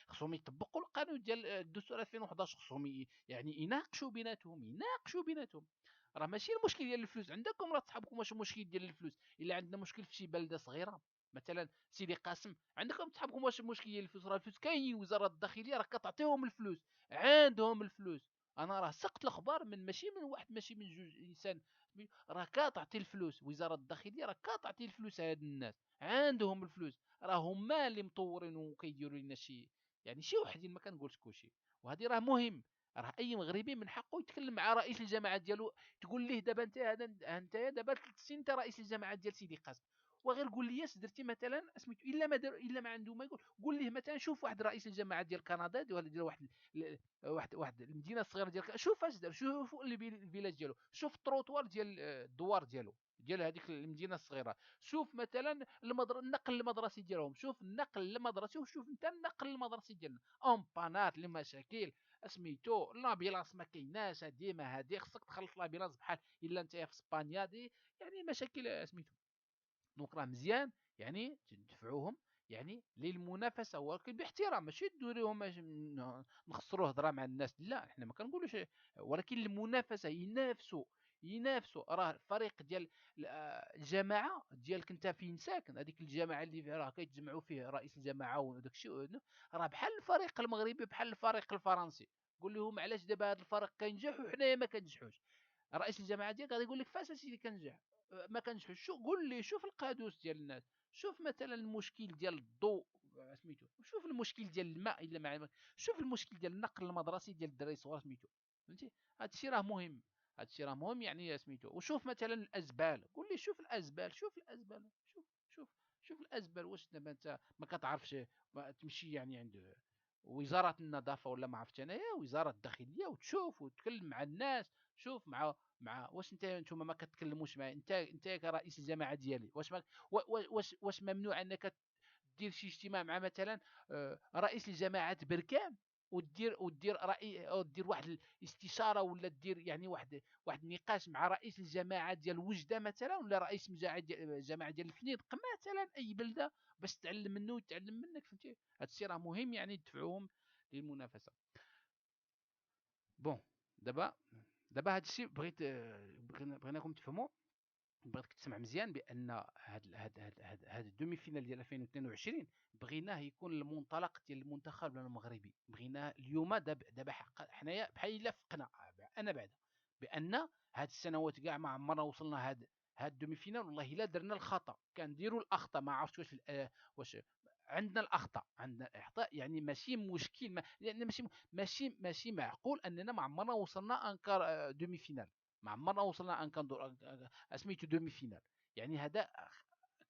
خصهم يطبقوا القانون ديال الدستور 2011. خصهم يعني يناقشوا بيناتهم. راه ماشي المشكل ديال الفلوس عندكم، راه صحابكم واش المشكل ديال الفلوس. الا عندنا مشكل في شي بلده صغيره مثلا سيدي قاسم، عندكم صحابكم واش المشكل ديال الفلوس؟ راه الفلوس كاينين، وزاره الداخليه راه كتعطيهم الفلوس، عندهم الفلوس. انا راه سقت الاخبار من ماشي من واحد، ماشي من جوج انسان، راه كتعطي الفلوس وزاره الداخليه، راه كتعطي الفلوس هاد الناس، عندهم الفلوس. راه هما اللي مطورين وكيديروا لنا شي وحدين، ما كنقولش كلشي. وهذه راه مهم. راه اي مغربي من حقه يتكلم مع رئيس الجماعه ديالو، تقول ليه دابا انت هذا، انت دابا 3 سنين انت رئيس الجماعه ديال سيدي قاسم، وغير قول لي اش درتي مثلا سميتو. الا ما عنده ما يقول، قول ليه مثلا شوف واحد رئيس الجماعه ديال كندا، ديال واحد المدينه الصغيره ديال شوف اش دار، شوف الفيلاج ديالو، شوف التروطوار ديال الدوار ديالو ديال هذيك المدينه الصغيره، شوف مثلا النقل المدرسي ديالهم، شوف النقل المدرسي، وشوف انت النقل المدرسي ديالنا، امبانات لمشاكل سميتو لابيلاص ما كايناش، هادي خصك تخلص لابيلاص بحال الا انت في اسبانيا دي، يعني مشاكل سميتو. دونك راه مزيان يعني تدفعوهم يعني للمنافسه، ولكن باحترام، ماشي دوريهم نخسروا هضره مع الناس، لا احنا ما كنقولوش، ولكن المنافسه، ينافسوا. راه الفريق ديال الجماعه ديالك انت فين ساكن، هذيك الجماعه اللي راه كيتجمعوا فيه رئيس الجماعه وداك الشيء، راه بحال الفريق المغربي، بحال الفريق الفرنسي. قول لهم علاش دابا هذا الفريق كينجح وحنايا ما كنجحوش. رئيس الجماعه ديالك غادي يقول لك فاش اسيدي كنجح، ما كنجحوش. قول لي شوف القادوس ديال الناس، شوف مثلا المشكل ديال الضوء سميتو، شوف المشكل ديال الماء الا شوف المشكل ديال النقل المدرسي ديال الدراري الصغار سميتو. فهمتي؟ هادشي راه مهم يعني سميتو. وشوف مثلا الازبال، قول لي شوف الازبال، شوف شوف الازبال. واش دابا انت ما كتعرفش ما تمشي يعني عند وزاره النظافه ولا ما عرفت انايا وزاره الداخليه، وتشوف وتكلم مع الناس، شوف واش نتوما ما كتكلموش مع انت كرئيس الجماعه ديالي، واش ممنوع انك دير شي اجتماع مع مثلا رئيس الجماعه بركان، ودير رأي، او دير واحد الاستشاره، ولا دير يعني واحد النقاش مع رئيس الجماعه ديال وجده مثلا، ولا رئيس الجماعه ديال الفنيدق مثلا، اي بلده، باش تتعلم منه ويتعلم منك. فهمتي؟ هذا الشيء راه مهم يعني تدفعوهم للمنافسه. بون، دابا هذا الشيء بغيناكم تفهموا، بغيتك تسمع مزيان، بان هاد الدومي فينال ديال 2022 بغيناه يكون المنطلق ديال المنتخب المغربي. بغيناه اليوم دابا حنايا بحال الا فقنا انا بعدا بان هاد السنوات كاع ما عمرنا وصلنا هاد الدومي فينال. والله الا درنا الخطا كنديروا الاخطاء، ما عرفتش واش عندنا الاخطاء، عندنا الاخطاء، يعني ماشي مشكل، لان ماشي معقول اننا ما عمرنا وصلنا انكار دومي فينال، ما عمرنا وصلنا ان كندور سميتو دومي فينال. يعني هذا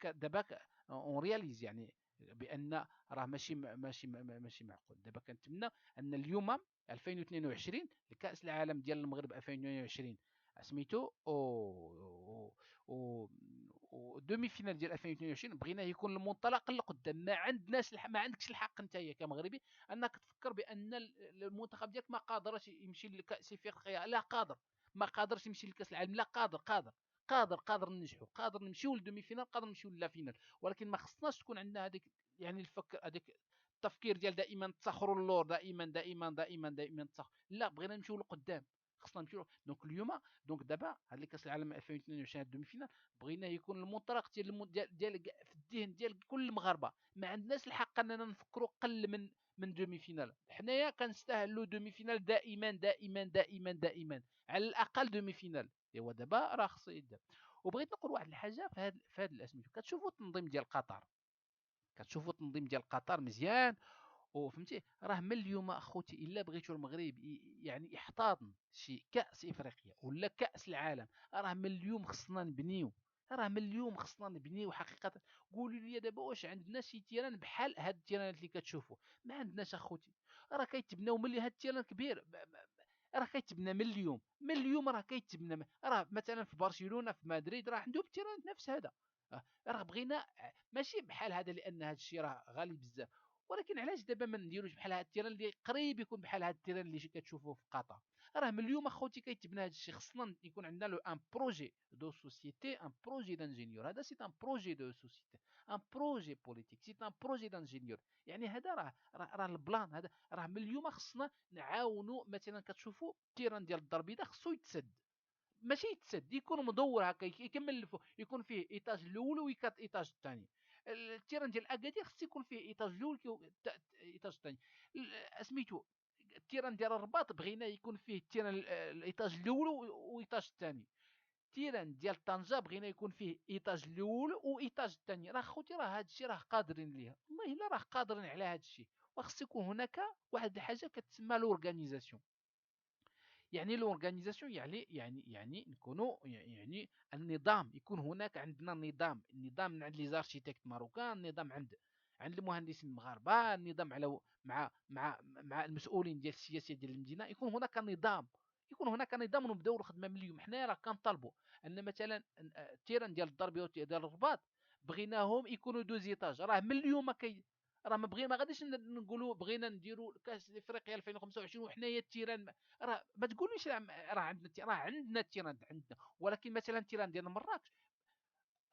دابا اون رياليز يعني بان راه ماشي معقول. دابا كنتمنى ان اليوم 2022 لكاس العالم ديال المغرب 2022 سميتو او دومي فينال ديال 2022 بغيناه يكون المنطلق لقدام. ما عندكش الحق انت كمغربي انك تفكر بان المنتخب ديالك ما قادرش يمشي لكاس افريقيا. لا قادر. ما قادرش يمشي لكاس العالم، لا قادر ننجحوا، قادر نمشيو للدومي فينال، قادر نمشيو للا فينال. ولكن ما خصناش تكون عندنا هذيك يعني هذيك التفكير ديال دائما تسخروا اللور، دائما لا، بغينا نمشيو لقدام. خصنا نمشيو. دونك اليوم، دونك دابا هاد اللي كاس العالم 2022 الدومي فينال بغينا يكون المنطلق ديال في الذهن ديال كل المغاربه. ما عندناش الحق اننا نفكروا قل من دومي فينال. حنايا كنستاهلوا دومي فينال دائما دائما دائما دائما، على الاقل دومي فينال. ايوا دابا راه خصو يدار. وبغيت نقول واحد الحاجه في هاد الاسميتو. كتشوفوا التنظيم ديال قطر، كتشوفوا التنظيم ديال قطر مزيان، وفهمتي راه من اليوم اخوتي الا بغيتوا المغرب يعني يحتضن شي كاس افريقيا ولا كاس العالم، راه من اليوم خصنا نبنيو. راه من اليوم خصنا نبنيو حقيقه. قولوا لي دابا واش عندنا شي تيران بحال هاد التيرانات اللي كتشوفوا؟ ما عندناش اخوتي. راه كيتبناو ملي هاد التيران كبير راه كيتبنى من اليوم، من اليوم راه كيتبنى. راه مثلا في برشلونه في مدريد راه عندهم تيران نفس هذا. راه بغينا ماشي بحال هذا لان هذا الشيء راه غالي بزاف، ولكن علاش دابا ما نديروش بحال هاد التيران اللي قريب يكون بحال هاد التيران اللي كتشوفوه في قطر؟ راه من اليوم اخوتي كيتبنى هاد الشيء. خصنا يكون عندنا لو ان بروجي دو سوسيتي، ان بروجي دانجينيور. هذا سي ان بروجي دو سوسيتي، ان بروجي بوليتيك، سي ان بروجي دانجينيور. يعني هذا راه البلان هذا. راه من اليوم خصنا نعاونوا. مثلا كتشوفوا التيران ديال الدربيده خصو يتسد، ماشي يتسد، يكون مدور هكا يكمل الفوق، يكون فيه ايطاج الاول وايطاج الثاني. التيران ديال اكادير خص يكون فيه ايطاج الاول ايطاج الثاني. سميتو التيران ديال الرباط بغينا يكون فيه التيران الايطاج الاول وايطاج الثاني. التيران ديال طنجة بغينا يكون فيه ايطاج الاول وايطاج الثاني. راه خوتي راه هذا الشيء راه قادرين ليه، والله الا راه قادرين على هذا الشيء. وخص يكون هناك واحد الحاجه كتسمى لورغانيزاسيون. يعني لورغانيزاسيون يعني نكونوا يعني النظام. يكون هناك عندنا نظام، النظام من عند لي زارشيتيكت ماروكان، النظام عند المهندسين المغاربه، النظام على مع المسؤولين ديال السياسه ديال المدينه. يكون هناك نظام، يكون هناك نظام ونبداو الخدمه من اليوم. حنا راه كنطالبوا ان مثلا التيران ديال الضربي ديال الرباط بغيناهم يكونوا دوزيتاج. راه من اليوم راه ما غاديش نقولوا بغينا نديروا كاس افريقيا 2025 وحنايا التيران راه ما تقوليش راه عندنا التيران عندنا. ولكن مثلا التيران ديال مراكش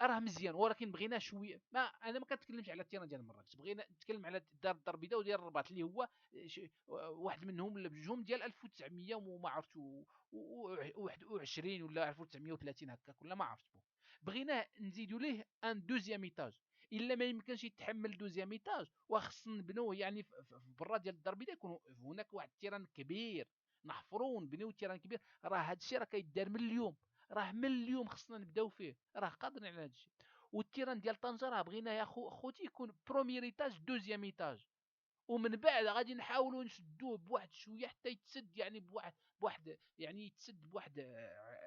راه مزيان، ولكن بغينا شويه. ما انا ما كنتكلمش على التيران ديال مراكش، بغينا نتكلم على دار الدربيده وديال الرباط اللي هو واحد منهم ولا بجوجهم ديال 1900 وما عرفتش 21 ولا 1930 هكاك ولا ما عرفتش. بغينا نزيدوا ليه ان دوزيام ايتاج. الا ما يمكنش يتحمل دوزيام ايتاج وخصنا نبنوه يعني في برا ديال الدربيده يكون هناك واحد التيران كبير نحفروا ونبنيو تيران كبير. راه هذا الشيء راه كيدار من اليوم. راه من اليوم خصنا نبداو فيه، راه قادرين على هذا الشيء. والتيران ديال طنجة راه بغينا يا خوتي يكون بروميير ايتاج دوزيام ايتاج، ومن بعد غادي نحاولوا نشدوه بواحد شويه حتى يتسد يعني بواحد يعني يتسد بواحد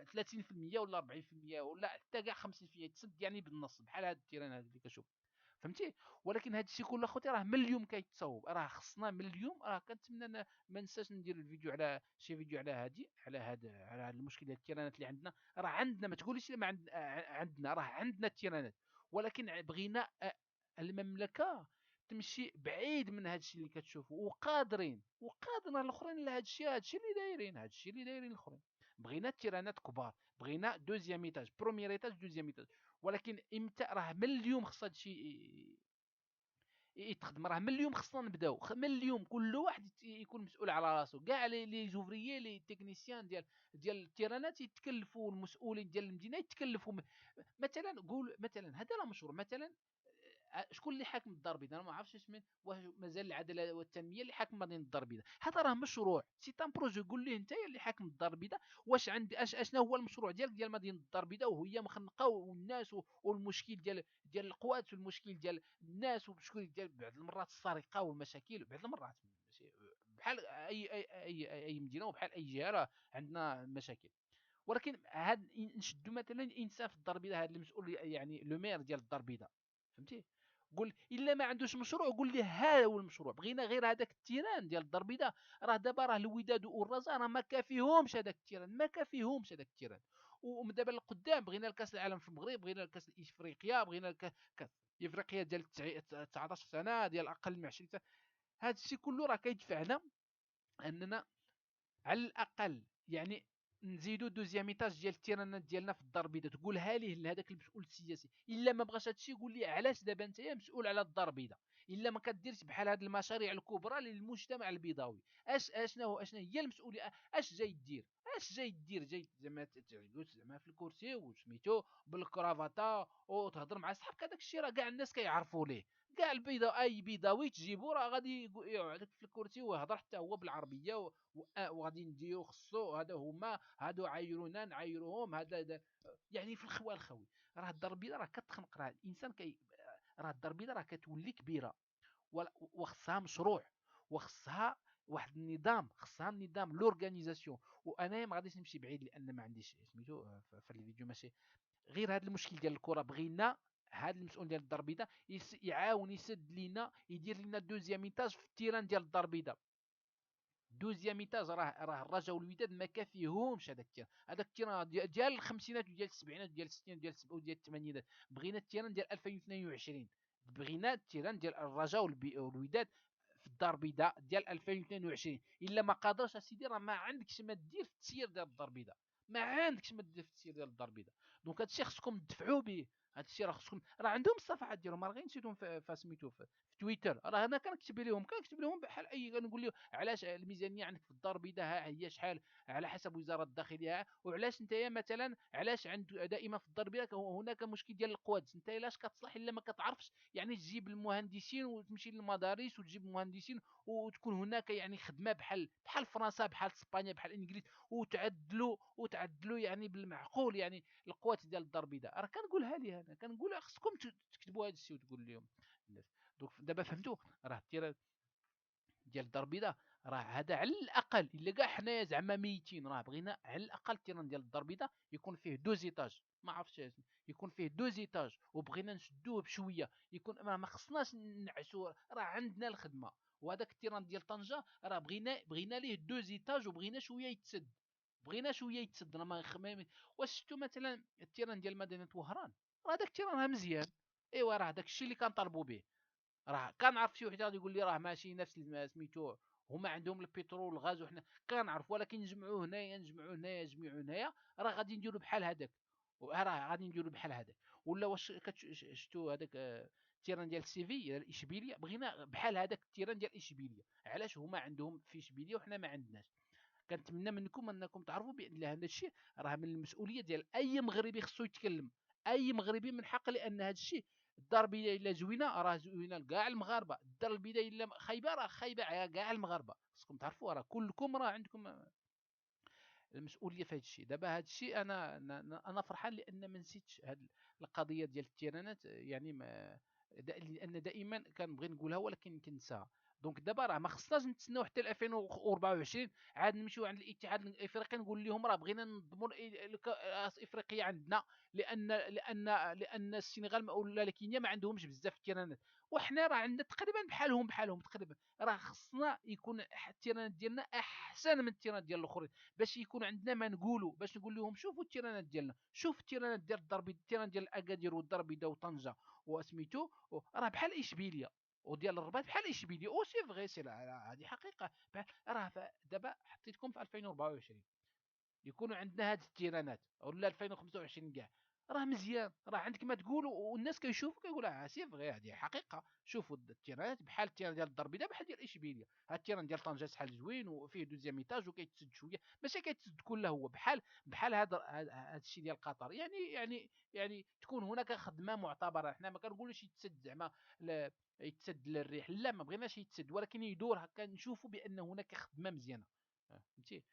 30% ولا 40% ولا حتى كاع 50% يتسد يعني بالنص بحال هاد التيران هذا اللي كتشوف. فهمتي؟ ولكن هذا الشيء كله اخوتي راه من اليوم كيتصاوب. راه خصنا من اليوم. راه كنتمنى ما ننساش ندير الفيديو على شي فيديو على هذا المشكل ديال التيرانات اللي عندنا. راه عندنا، ما تقوليش ما عندنا، راه عندنا التيرانات. ولكن بغينا المملكه تمشي بعيد من هذا الشيء اللي كتشوفوا. وقادرين الاخرين لهذا الشيء، هذا الشيء اللي دايرين الاخرين. بغينا التيرانات كبار، بغينا دوزيام ايتاج، بروميير ايتاج، دوزيام ايتاج. ولكن امتى؟ راه من اليوم خص هذا الشيء يتخدم. راه من اليوم خصنا نبداو. من اليوم كل واحد يكون مسؤول على راسو. كاع لي زوفريي لي تكنيسيان ديال التيرانات يتكلفوا، المسؤولين ديال المدينه يتكلفوا. مثلا قول مثلا هذا راه مشروع. مثلا شكون اللي حاكم الدار البيضاء؟ انا ما عرفتش اسمه، مازال العداله والتنميه اللي حاكم مدينه الدار البيضاء. هذا راه مشروع، سي تان بروجي. قول ليه انت اللي حاكم الدار البيضاء واش عندي اشنا هو المشروع ديالك ديال مدينه الدار البيضاء وهي مخنقه والناس والمشكل ديال القوات والمشكل ديال الناس والمشكل ديال بعض المرات السرقه والمشاكل بعض المرات بحال اي مدينه وبحال اي جهه راه عندنا مشاكل. ولكن هاد نشدوا مثلا انسان في الدار البيضاء، هذا المسؤول يعني لو مير ديال الدار البيضاء، فهمتي؟ قول الا ما عندوش مشروع قول لي هذا هو المشروع. بغينا غير هذاك التيران ديال الدار البيضاء. راه دابا راه الوداد والرجاء راه ما كافيهمش هذاك التيران، ما كافيهمش هذاك التيران. ومن دابا لقدام بغينا الكاس العالم في المغرب، بغينا الكاس افريقيا، بغينا كاس افريقيا ديال 19 سنه، ديال اقل من 20 سنه. هذا الشيء كله راه كيدفعنا اننا على الاقل يعني نزيدو دوزيام ايطاج ديال التيرانات ديالنا في الدار البيضاء. تقولها ليه لهذاك المسؤول السياسي. الا ما بغاش هادشي قول لي علاش دابا انت مسؤول على الدار البيضاء. الا ما كديرش بحال هاد المشاريع الكبرى للمجتمع البيضاوي. اشنا هي المسؤوليه؟ اش جاي دير؟ اش جاي دير؟ جاي زعما تجلس زعما في الكرسي وسميتو بالكرافطه وتهضر مع صحابك؟ هذاك الشيء راه كاع الناس كيعرفوا ليه. كاع البيضاء اي بيضاوي تجيبو راه غادي يقعد في الكرسي ويهضر حتى هو بالعربيه وغادي نديو خصو هذا هما هادو عايرونا نعايروهم يعني في الخوا الخوي. راه الدار البيضاء راه كتخنق، راه الانسان راه الدار البيضاء راه كتولي كبيره وخصها مشروع وخصها واحد النظام، خصها النظام لورغانيزاسيون. وانا ما غاديش نمشي بعيد لان ما عنديش سميتو في الفيديو ماشي غير هذا المشكل ديال الكره. بغينا هذا المسؤول ديال الدار البيضاء يعاون يسد لينا، يدير لنا دوزيام ايتاج في التيران ديال الدار البيضاء. دوزيام ايتاج راه الرجاء والوداد ما كافيهمش هذاك التيران. هذاك التيران ديال الخمسينات وديال السبعينات وديال الستينات وديال السبعينات وديال الثمانينات. بغينا التيران ديال 2022، بغينا التيران ديال الرجاء والوداد في الدار البيضاء ديال 2022. الا ما قادرش اسيدي راه ما عندكش ما دير في التسيير ديال الدار البيضاء، ما عندكش ما دير في التسيير ديال الدار البيضاء. دونك هادشي خصكم تدفعوا به. هادشي راه خصكم، راه عندهم الصفحات ديالهم، راه غير نسيتهم في سميتو في تويتر. راه انا كنكتب لهم بحال اي، كنقول لهم علاش الميزانيه عندك في الدار البيضاء ها هي شحال على حسب وزاره الداخليه، وعلاش انت مثلا علاش عند دائما في الدار البيضاء هناك مشكل ديال القوادس. انت علاش كتصلح الا ما كتعرفش يعني تجيب المهندسين وتمشي للمدارس وتجيب المهندسين وتكون هناك يعني خدمه بحال فرنسا بحال اسبانيا بحال الانجليز، وتعدلوا يعني بالمعقول يعني القوات ديال الدار البيضاء. راه كنقولها لي انا، كنقول خصكم تكتبوا هذا الشيء وتقول لهم الناس. دونك دابا فهمتوا راه التيران ديال الدار البيضاء راه هذا على الاقل الا كاع حنايا زعما ميتين راه بغينا على الاقل التيران ديال الدار البيضاء يكون فيه دوزيتاج. ما عرفتش يكون فيه دوزيتاج وبغينا نشدوه بشويه. يكون ما خصناش نعسوا، راه عندنا الخدمه. وهذاك التيران ديال طنجه راه بغينا ليه دوزيتاج وبغينا شويه يتسد. بغينا شويه يتسد. راه واش شفتوا مثلا التيران ديال مدينه وهران؟ راه داك التيران راه مزيان. ايوا راه داك الشيء اللي كنطالبوا به. راه كنعرف شي واحد غادي يقول لي راه ماشي نفس سميتو، هما عندهم البترول والغاز وحنا كنعرف، ولكن نجمعوا هنايا نجمعوا هنايا راه غادي نديروا بحال هذاك. وراه غادي نديروا بحال هذاك. ولا واش شفتوا هذاك التيران ديال السيفي ديال اشبيليه؟ بغينا بحال هذاك التيران ديال اشبيليه. علاش هما عندهم في اشبيليه وحنا ما عندناش؟ كنتمنى منكم انكم تعرفوا بان هذا الشيء راه من المسؤوليه ديال اي مغربي خصو يتكلم. اي مغربي من حق، لان هذا الشيء الدار البيضاء الا زوينه راه زوينه لكاع المغاربه، الدار البيضاء الا خايبه راه خايبه على كاع المغاربه. خصكم تعرفوا راه كلكم راه عندكم المسؤوليه في هذا الشيء. دابا هذا الشيء انا فرحان لان ما نسيتش هذه القضيه ديال التيرانات يعني لان دائما كنبغي نقولها ولكن كنساها. دونك دابا راه ما خصناش نتسناو حتى ل 2024 عاد نمشيو عند الاتحاد الافريقي نقول لهم راه بغينا ننظموا كاس افريقيا عندنا، لان السنغال ولا كينيا ما عندهمش بزاف التيرانات، وحنا راه عندنا تقريبا بحالهم تقريبا. راه خصنا يكون التيرانات ديالنا احسن من التيرانات ديال الاخرين باش يكون عندنا ما نقولوا، باش نقول لهم شوفوا التيرانات ديالنا، شوف التيرانات ديال الضرب، التيران ديال اكادير والدار البيضاء وطنجه وسميتو راه بحال اشبيليه، وديال الرباط بحال اشبيليه. او سي فغي سي هذه حقيقه. راه دابا حطيتكم في 2024 يكونوا عندنا هاد التيرانات ولا 2025 كاع، راه مزيان. راه عندك ما تقول والناس كيشوفوا كيقول سي فغي هذه حقيقه. شوفوا التيرانات بحال التيران ديال الدار البيضاء بحال ديال اشبيليه. هاد التيران ديال طنجه شحال زوين وفيه دوزيام ايتاج وكيتسد شويه، ماشي كيتسد كله هو بحال هذا الشيء ديال قطر. يعني تكون هناك خدمه معتبره. حنا ما كنقولوش يتسد زعما يتسد للريح، لا ما بغيناش يتسد، ولكن يدور هكا نشوفوا بان هناك خدمه مزيانه. فهمتي؟